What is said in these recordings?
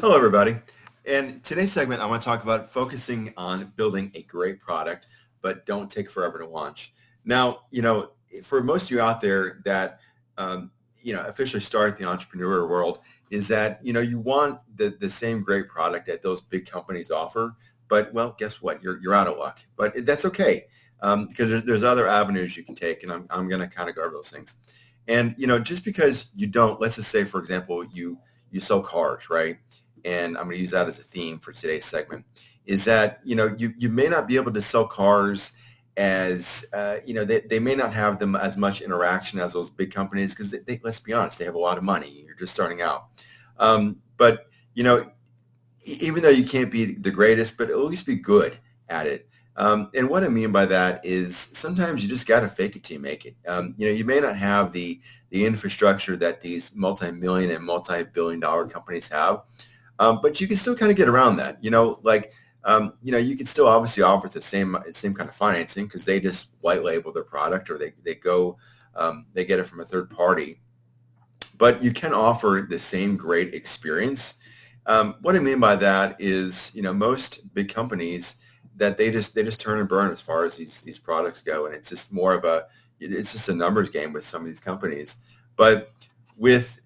Hello, everybody. And today's segment, I want to talk about focusing on building a great product, but don't take forever to launch. Now, for most of you out there that, officially start the entrepreneur world, is that, you want the same great product that those big companies offer, but, well, guess what? You're out of luck. But that's okay, because there's other avenues you can take, and I'm going to kind of go over those things. And, just because you don't, let's just say, for example, you sell cars, right? And I'm going to use that as a theme for today's segment, is that, you may not be able to sell cars as, they may not have them as much interaction as those big companies because let's be honest, they have a lot of money. You're just starting out. But, even though you can't be the greatest, but at least be good at it. And what I mean by that is sometimes you just got to fake it till you make it. You may not have the infrastructure that these multi-million and multi-billion dollar companies have. But you can still kind of get around that, you can still obviously offer the same kind of financing because they just white label their product or they get it from a third party. But you can offer the same great experience. What I mean by that is, most big companies that they just turn and burn as far as these products go, and it's just it's just a numbers game with some of these companies. But with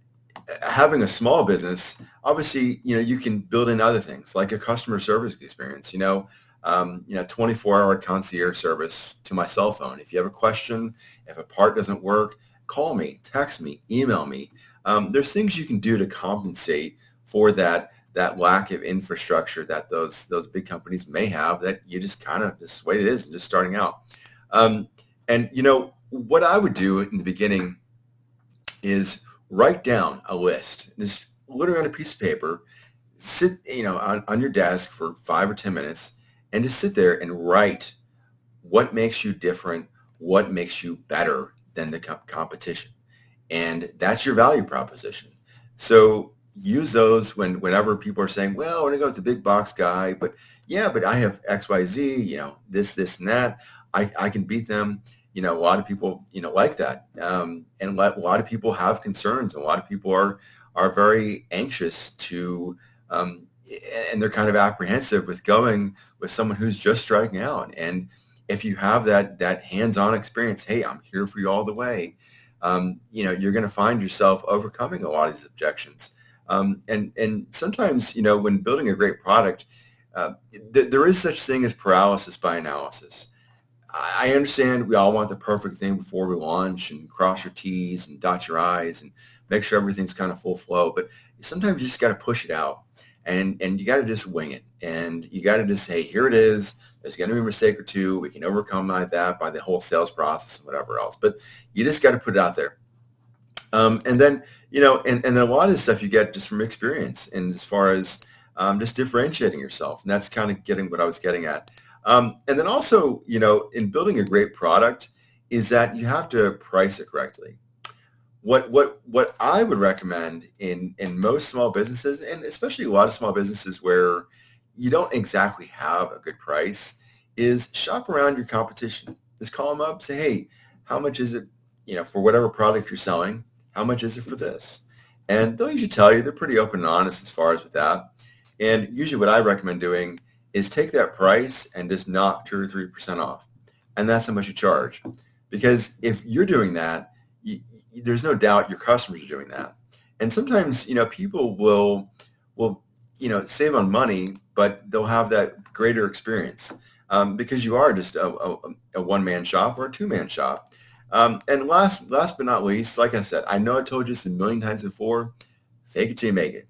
having a small business, obviously, you can build in other things like a customer service experience, 24-hour concierge service to my cell phone. If you have a question, if a part doesn't work, call me, text me, email me. There's things you can do to compensate for that lack of infrastructure that those big companies may have that you just kind of, this is the way it is and just starting out. And what I would do in the beginning is write down a list, just literally on a piece of paper, sit, on your desk for 5 or 10 minutes and just sit there and write what makes you different, what makes you better than the competition. And that's your value proposition. So use those whenever people are saying, well, I want to go with the big box guy, but I have X, Y, Z, this, and that. I can beat them. A lot of people, like that. And a lot of people have concerns. A lot of people are very anxious to, and they're kind of apprehensive with going with someone who's just striking out. And if you have that hands-on experience, hey, I'm here for you all the way. You're going to find yourself overcoming a lot of these objections. And sometimes, when building a great product, there is such thing as paralysis by analysis. I understand we all want the perfect thing before we launch and cross your T's and dot your I's and make sure everything's kind of full flow. But sometimes you just got to push it out and you got to just wing it. And you got to just say, here it is. There's going to be a mistake or two. We can overcome that by the whole sales process and whatever else. But you just got to put it out there. And then, and a lot of stuff you get just from experience and as far as just differentiating yourself. And that's kind of getting what I was getting at. And then also, in building a great product is that you have to price it correctly. What I would recommend in most small businesses, and especially a lot of small businesses where you don't exactly have a good price, is shop around your competition. Just call them up, say, hey, how much is it, for whatever product you're selling? How much is it for this? And they'll usually tell you. They're pretty open and honest as far as with that. And usually what I recommend doing is take that price and just knock 2 or 3% off. And that's how much you charge. Because if you're doing that, there's no doubt your customers are doing that. And sometimes, people will save on money, but they'll have that greater experience because you are just a one-man shop or a two-man shop. And last but not least, like I said, I know I told you this a million times before, fake it till you make it.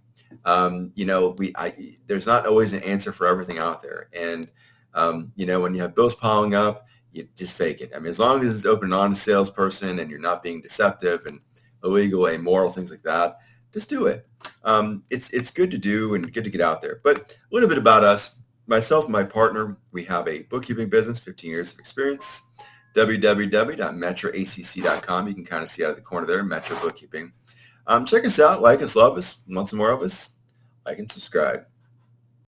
There's not always an answer for everything out there. And, when you have bills piling up, you just fake it. I mean, as long as it's open and honest salesperson and you're not being deceptive and illegal, immoral, things like that, just do it. It's good to do and good to get out there. But a little bit about us, myself and my partner, we have a bookkeeping business, 15 years of experience, www.metroacc.com. You can kind of see out of the corner there, Metro Bookkeeping. Check us out, like us, love us, want some more of us, like and subscribe.